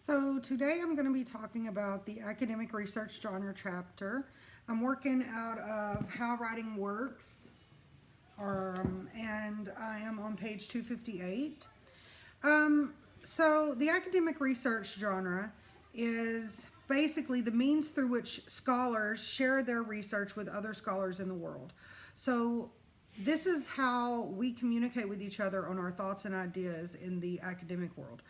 So today I'm going to be talking about the academic research genre chapter. I'm working out of How Writing Works, and I am on page 258. So the academic research genre is basically the means through which scholars share their research with other scholars in the world. So this is how we communicate with each other on our thoughts and ideas in the academic world.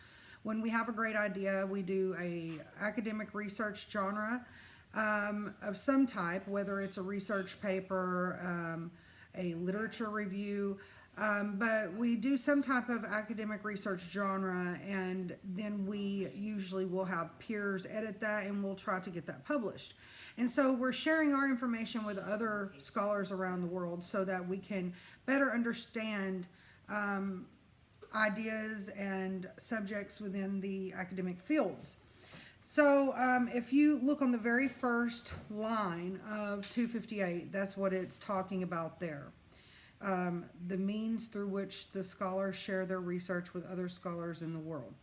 When we have a great idea, we do a academic research genre of some type, whether it's a research paper, a literature review, but we do some type of academic research genre, and then we usually will have peers edit that and we'll try to get that published. And so we're sharing our information with other scholars around the world so that we can better understand ideas and subjects within the academic fields. So if you look on the very first line of 258, that's what it's talking about there. The means through which the scholars share their research with other scholars in the world.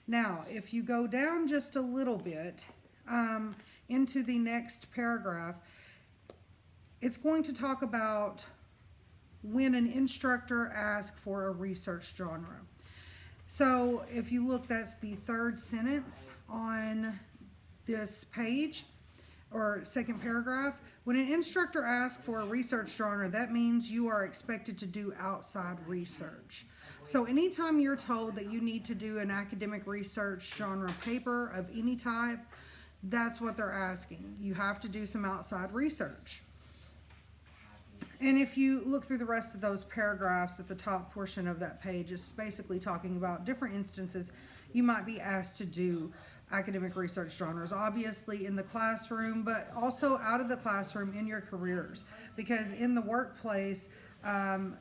Now, if you go down just a little bit into the next paragraph, it's going to talk about when an instructor asks for a research genre. So if you look, that's the third sentence on this page, or second paragraph. When an instructor asks for a research genre, that means you are expected to do outside research. So anytime you're told that you need to do an academic research genre paper of any type, that's what they're asking. You have to do some outside research. And if you look through the rest of those paragraphs at the top portion of that page, it's basically talking about different instances you might be asked to do academic research genres, obviously in the classroom, but also out of the classroom in your careers. Because in the workplace,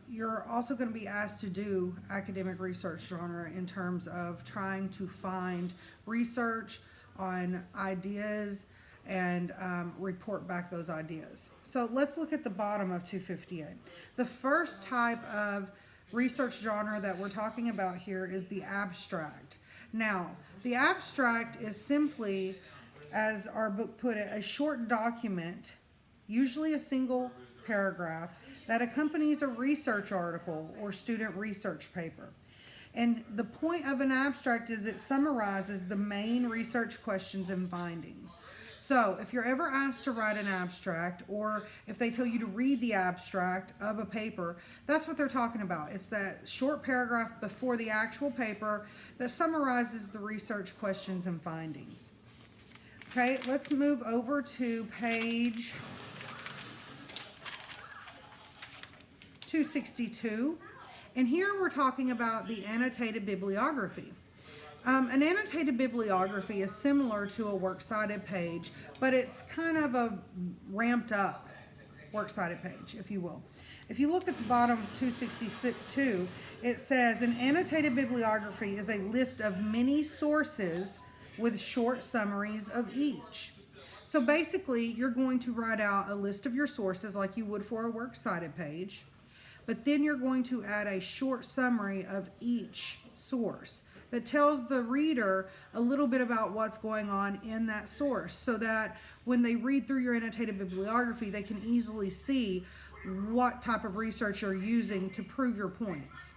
you're also going to be asked to do academic research genre in terms of trying to find research on ideas and report back those ideas. So let's look at the bottom of 258. The first type of research genre that we're talking about here is the abstract. Now, the abstract is simply, as our book put it, a short document, usually a single paragraph, that accompanies a research article or student research paper. And the point of an abstract is it summarizes the main research questions and findings. So if you're ever asked to write an abstract, or if they tell you to read the abstract of a paper, that's what they're talking about. It's that short paragraph before the actual paper that summarizes the research questions and findings. Okay, let's move over to page 262. And here we're talking about the annotated bibliography. An annotated bibliography is similar to a works cited page, but it's kind of a ramped up works cited page, if you will. If you look at the bottom of 262, it says an annotated bibliography is a list of many sources with short summaries of each. So basically, you're going to write out a list of your sources like you would for a works cited page, but then you're going to add a short summary of each source that tells the reader a little bit about what's going on in that source, so that when they read through your annotated bibliography, they can easily see what type of research you're using to prove your points.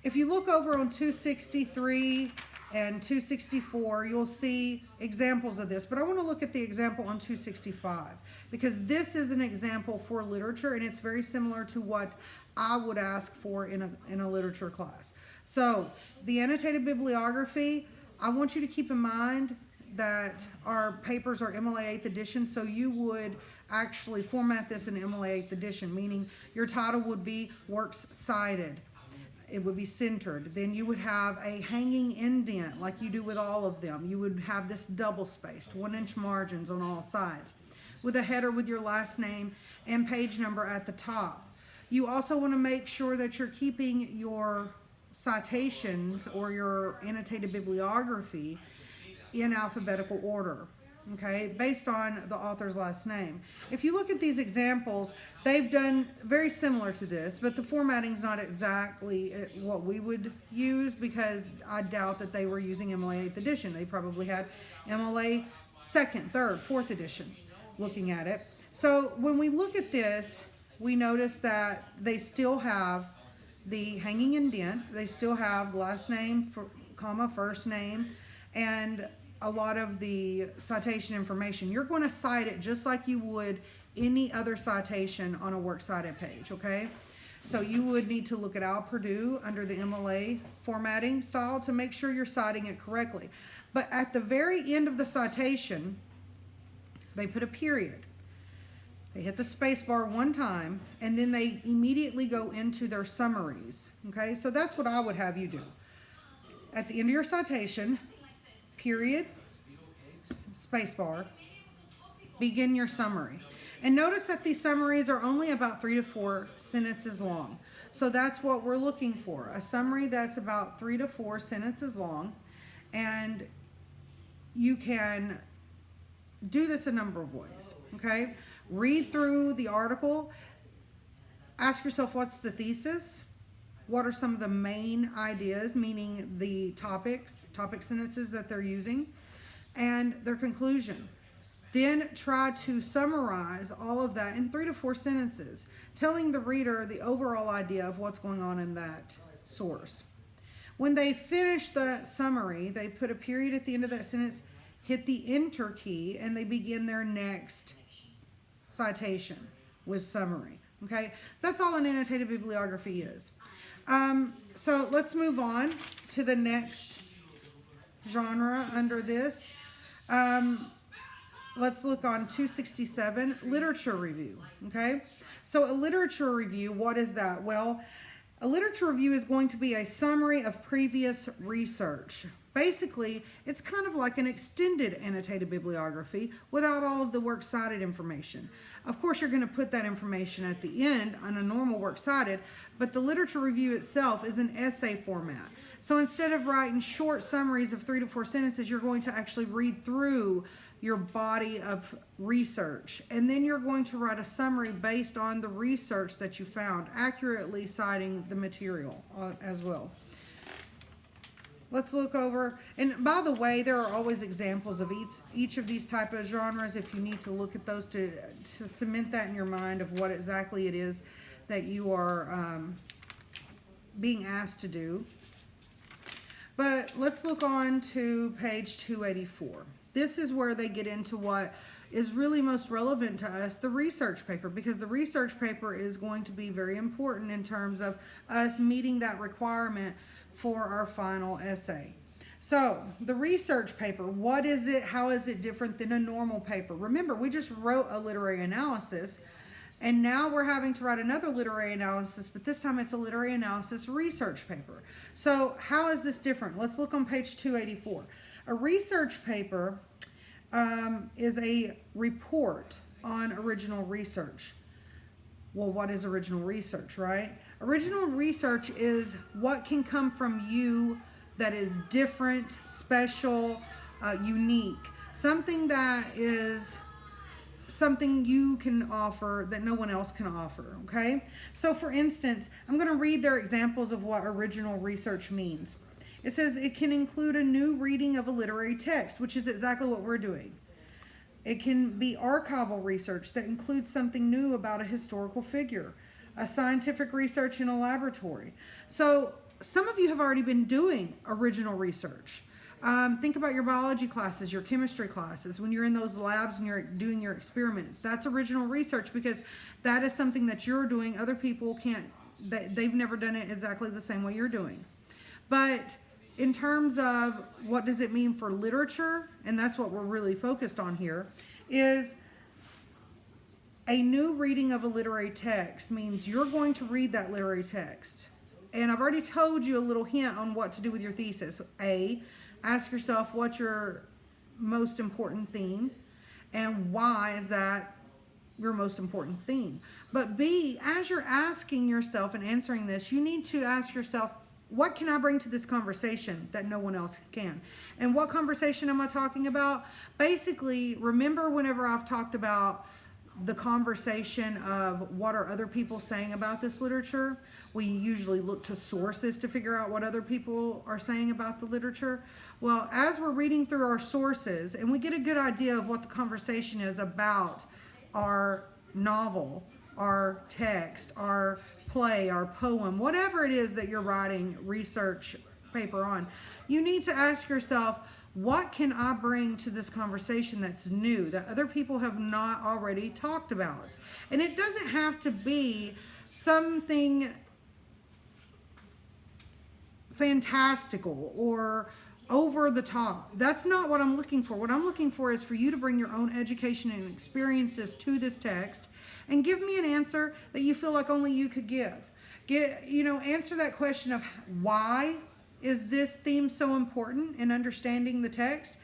If you look over on 263 and 264, you'll see examples of this, but I want to look at the example on 265 because this is an example for literature, and it's very similar to what I would ask for in a literature class. So the annotated bibliography, I want you to keep in mind that our papers are MLA 8th edition, so you would actually format this in MLA 8th edition, meaning your title would be Works Cited. It would be centered. Then you would have a hanging indent like you do with all of them. You would have this double-spaced, 1-inch margins on all sides, with a header with your last name and page number at the top. You also want to make sure that you're keeping your citations or your annotated bibliography in alphabetical order. okay, based on the author's last name. If you look at these examples, they've done very similar to this, but the formatting's not exactly what we would use, because I doubt that they were using MLA 8th edition. They probably had MLA 2nd, 3rd, 4th edition looking at it. So when we look at this, we notice that they still have the hanging indent, they still have last name, comma, first name, and a lot of the citation information. You're going to cite it just like you would any other citation on a works cited page, okay? So you would need to look at Al Purdue under the MLA formatting style to make sure you're citing it correctly. But at the very end of the citation, they put a period. They hit the space bar one time, and then they immediately go into their summaries, okay? So that's what I would have you do. At the end of your citation, period, space bar, begin your summary. And notice that these summaries are only about 3 to 4 sentences long. So that's what we're looking for, a summary that's about 3 to 4 sentences long. And you can do this a number of ways, okay? Read through the article, ask yourself, what's the thesis? What are some of the main ideas, meaning the topic sentences that they're using, and their conclusion. Then try to summarize all of that in 3 to 4 sentences, telling the reader the overall idea of what's going on in that source. When they finish the summary, they put a period at the end of that sentence, hit the enter key, and they begin their next citation with summary. Okay, that's all an annotated bibliography is. So let's move on to the next genre under this. Let's look on 267, literature review. Okay, so a literature review, what is that? Well, a literature review is going to be a summary of previous research. Basically, it's kind of like an extended annotated bibliography without all of the works cited information. Of course, you're going to put that information at the end on a normal works cited, but the literature review itself is an essay format. So instead of writing short summaries of 3 to 4 sentences, you're going to actually read through your body of research, and then you're going to write a summary based on the research that you found, accurately citing the material as well. Let's look over, and by the way, there are always examples of each of these type of genres if you need to look at those to cement that in your mind of what exactly it is that you are being asked to do. But let's look on to page 284. This is where they get into what is really most relevant to us, the research paper, because the research paper is going to be very important in terms of us meeting that requirement for our final essay. So the research paper, what is it? How is it different than a normal paper? Remember, we just wrote a literary analysis, and now we're having to write another literary analysis, but this time it's a literary analysis research paper. So how is this different? Let's look on page 284. A research paper is a report on original research. Well, what is original research, right? Original research is what can come from you that is different, special, unique. Something that is something you can offer that no one else can offer, okay? So for instance, I'm going to read their examples of what original research means. It says it can include a new reading of a literary text, which is exactly what we're doing. It can be archival research that includes something new about a historical figure, a scientific research in a laboratory. So some of you have already been doing original research. Think about your biology classes, your chemistry classes, when you're in those labs and you're doing your experiments. That's original research because that is something that you're doing. Other people can't, they've never done it exactly the same way you're doing. But in terms of what does it mean for literature, and that's what we're really focused on here, is a new reading of a literary text means you're going to read that literary text. And I've already told you a little hint on what to do with your thesis. A, ask yourself what's your most important theme and why is that your most important theme. But B, as you're asking yourself and answering this, you need to ask yourself, what can I bring to this conversation that no one else can? And what conversation am I talking about? Basically, remember whenever I've talked about the conversation of what are other people saying about this literature? We usually look to sources to figure out what other people are saying about the literature. Well, as we're reading through our sources and we get a good idea of what the conversation is about our novel, our text, our play, our poem, whatever it is that you're writing research paper on, you need to ask yourself, what can I bring to this conversation that's new, that other people have not already talked about? And it doesn't have to be something fantastical or over the top. That's not what I'm looking for. What I'm looking for is for you to bring your own education and experiences to this text and give me an answer that you feel like only you could give. Answer that question of why is this theme so important in understanding the text?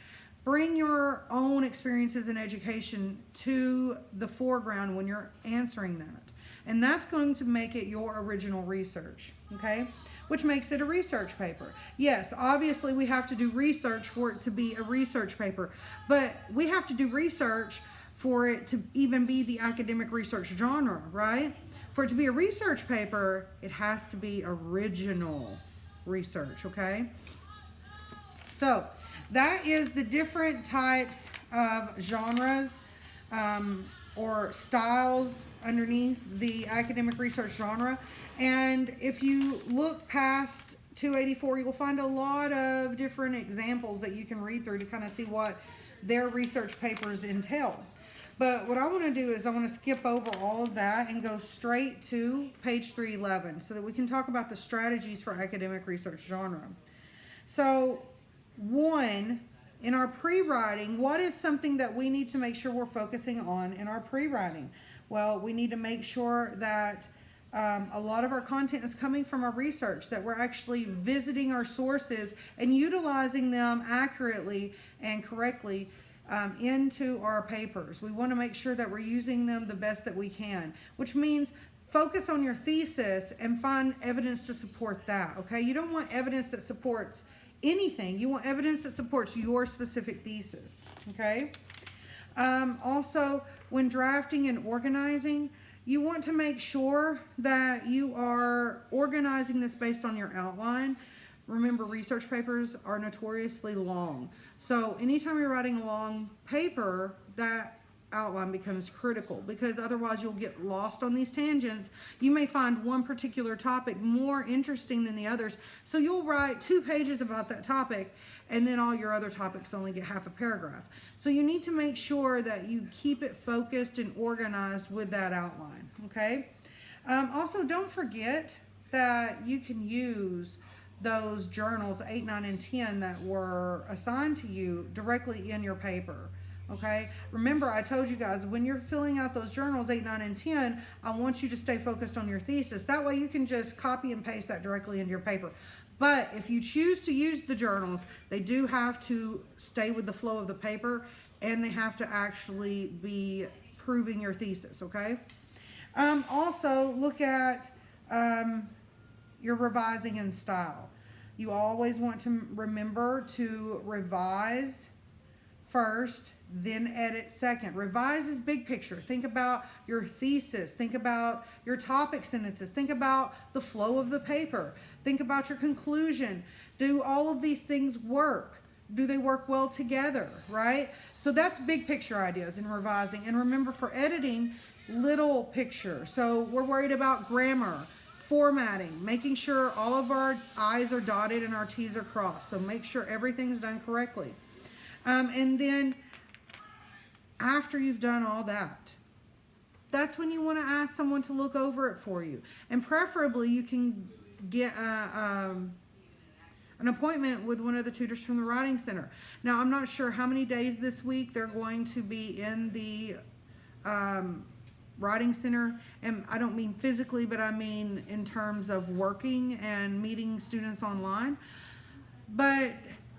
Bring your own experiences and education to the foreground when you're answering that. And that's going to make it your original research, okay? Which makes it a research paper. Yes, obviously we have to do research for it to be a research paper, but we have to do research for it to even be the academic research genre, right? For it to be a research paper, it has to be original research, okay? So that is the different types of genres or styles underneath the academic research genre. And if you look past 284, you'll find a lot of different examples that you can read through to kind of see what their research papers entail. But what I want to do is I want to skip over all of that and go straight to page 311 so that we can talk about the strategies for academic research genre. So, one, in our pre-writing, what is something that we need to make sure we're focusing on in our pre-writing? Well, we need to make sure that a lot of our content is coming from our research, that we're actually visiting our sources and utilizing them accurately and correctly into our papers. We want to make sure that we're using them the best that we can, which means focus on your thesis and find evidence to support that, okay? You don't want evidence that supports anything. You want evidence that supports your specific thesis, okay? Also, when drafting and organizing, you want to make sure that you are organizing this based on your outline. Remember, research papers are notoriously long. So anytime you're writing a long paper, that outline becomes critical because otherwise you'll get lost on these tangents. You may find one particular topic more interesting than the others. So you'll write 2 pages about that topic and then all your other topics only get half a paragraph. So you need to make sure that you keep it focused and organized with that outline, okay? Also, don't forget that you can use those journals 8, 9, and 10 that were assigned to you directly in your paper. Okay, remember I told you guys when you're filling out those journals 8, 9, and 10, I want you to stay focused on your thesis. That way you can just copy and paste that directly into your paper. But if you choose to use the journals, they do have to stay with the flow of the paper and they have to actually be proving your thesis, okay? Also, look at your revising in style. You always want to remember to revise first, then edit second. Revise is big picture. Think about your thesis. Think about your topic sentences. Think about the flow of the paper. Think about your conclusion. Do all of these things work? Do they work well together, right? So that's big picture ideas in revising. And remember, for editing, little picture. So we're worried about grammar, formatting, making sure all of our I's are dotted and our T's are crossed. So make sure everything's done correctly. And then after you've done all that, that's when you want to ask someone to look over it for you. And preferably you can get an appointment with one of the tutors from the Writing Center. Now, I'm not sure how many days this week they're going to be in the Writing Center. And I don't mean physically, but I mean in terms of working and meeting students online. But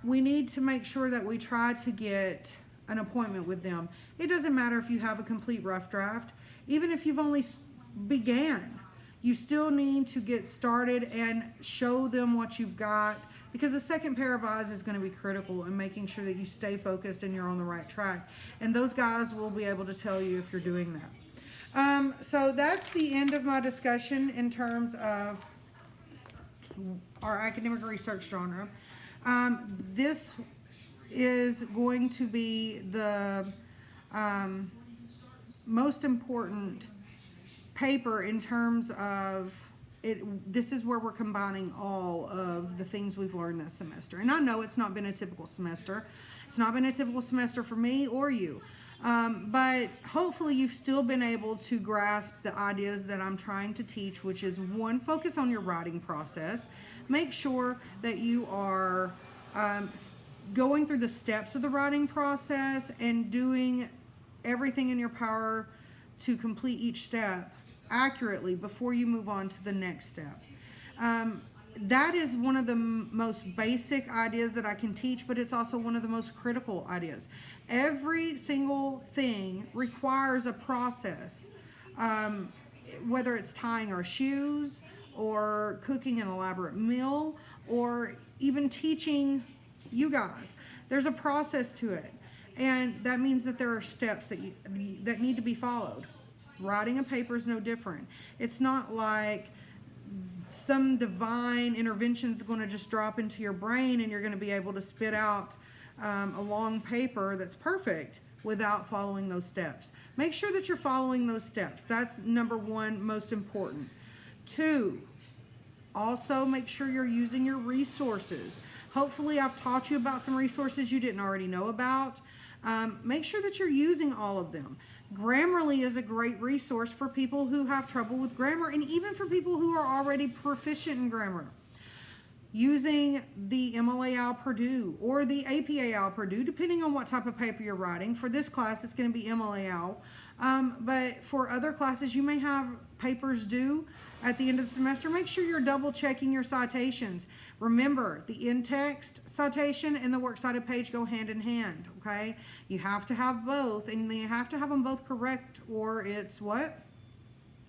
we need to make sure that we try to get an appointment with them. It doesn't matter if you have a complete rough draft. Even if you've only began, you still need to get started and show them what you've got, because the second pair of eyes is going to be critical in making sure that you stay focused and you're on the right track. And those guys will be able to tell you if you're doing that. So that's the end of my discussion in terms of our academic research genre. This is going to be the most important paper in terms of it. This is where we're combining all of the things we've learned this semester. And I know it's not been a typical semester. It's not been a typical semester for me or you. But hopefully you've still been able to grasp the ideas that I'm trying to teach, which is one, focus on your writing process. Make sure that you are going through the steps of the writing process and doing everything in your power to complete each step accurately before you move on to the next step. That is one of the most basic ideas that I can teach, but it's also one of the most critical ideas. Every single thing requires a process, whether it's tying our shoes or cooking an elaborate meal or even teaching you guys. There's a process to it, and that means that there are steps that need to be followed. Writing a paper is no different. It's not like some divine intervention is going to just drop into your brain and you're going to be able to spit out a long paper that's perfect without following those steps. Make sure that you're following those steps. That's number one, most important. 2, also make sure you're using your resources. Hopefully I've taught you about some resources you didn't already know about. Make sure that you're using all of them. Grammarly is a great resource for people who have trouble with grammar, and even for people who are already proficient in grammar. Using the MLA Al Purdue or the APA Al Purdue, depending on what type of paper you're writing. For this class, it's going to be MLA Al. But for other classes, you may have papers due at the end of the semester. Make sure you're double checking your citations. Remember, the in-text citation and the works cited page go hand in hand, okay? You have to have both, and you have to have them both correct, or it's what?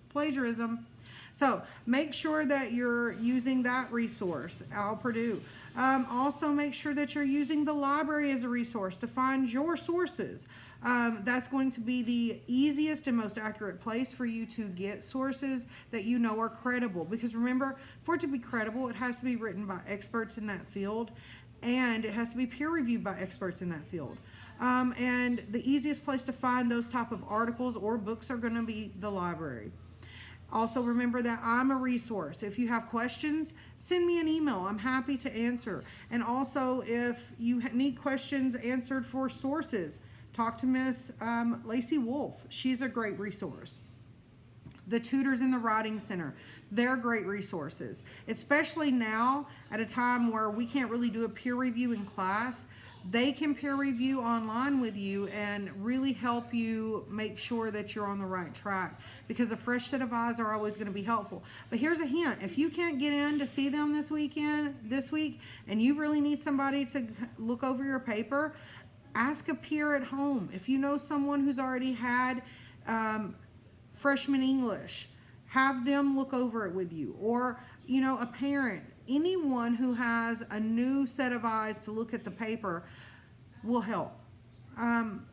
Plagiarism. So make sure that you're using that resource, Al Purdue. Also make sure that you're using the library as a resource to find your sources. That's going to be the easiest and most accurate place for you to get sources that you know are credible. Because remember, for it to be credible, it has to be written by experts in that field, and it has to be peer reviewed by experts in that field. And the easiest place to find those type of articles or books are going to be the library. Also remember that I'm a resource. If you have questions, send me an email. I'm happy to answer. And also, if you need questions answered for sources, talk to Miss Lacey Wolf. She's a great resource. The tutors in the Writing Center, they're great resources, especially now at a time where we can't really do a peer review in class. They can peer review online with you and really help you make sure that you're on the right track, because a fresh set of eyes are always going to be helpful. But here's a hint: if you can't get in to see them this week, and you really need somebody to look over your paper, ask a peer at home. If you know someone who's already had freshman English, have them look over it with you, or a parent. Anyone who has a new set of eyes to look at the paper will help.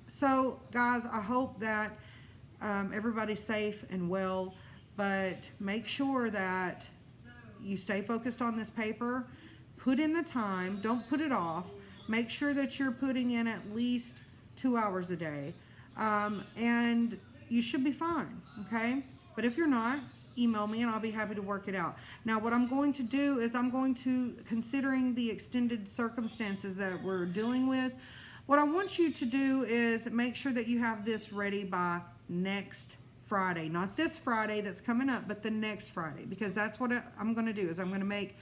So guys, I hope that everybody's safe and well, but make sure that you stay focused on this paper. Put in the time, don't put it off. Make sure that you're putting in at least 2 hours a day, and you should be fine, okay? But if you're not, email me and I'll be happy to work it out. Now, what I'm going to do is considering the extended circumstances that we're dealing with, what I want you to do is make sure that you have this ready by next Friday. Not this Friday that's coming up, but the next Friday, because that's what I'm going to do, is I'm going to make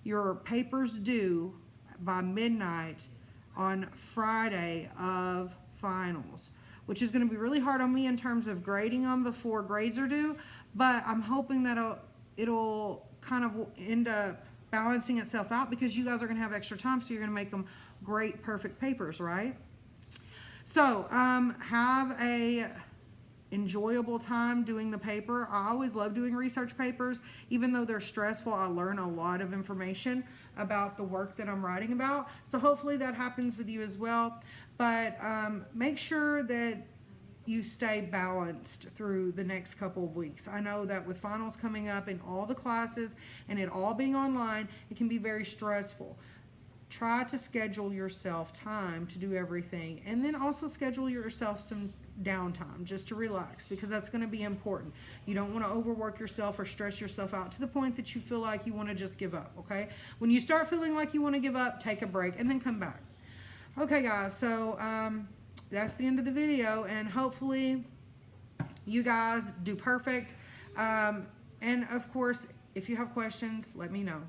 your papers due by midnight on Friday of finals, which is going to be really hard on me in terms of grading them before grades are due, but I'm hoping that it'll kind of end up balancing itself out, because you guys are going to have extra time, so you're going to make them great, perfect papers, right? So have a enjoyable time doing the paper. I always love doing research papers. Even though they're stressful, I learn a lot of information about the work that I'm writing about. So hopefully that happens with you as well. But make sure that you stay balanced through the next couple of weeks. I know that with finals coming up in all the classes and it all being online, it can be very stressful. Try to schedule yourself time to do everything, and then also schedule yourself some downtime just to relax, because that's going to be important. You don't want to overwork yourself or stress yourself out to the point that you feel like you want to just give up, okay? When you start feeling like you want to give up, take a break and then come back. Okay guys, so that's the end of the video, and hopefully you guys do perfect. And of course, if you have questions, let me know.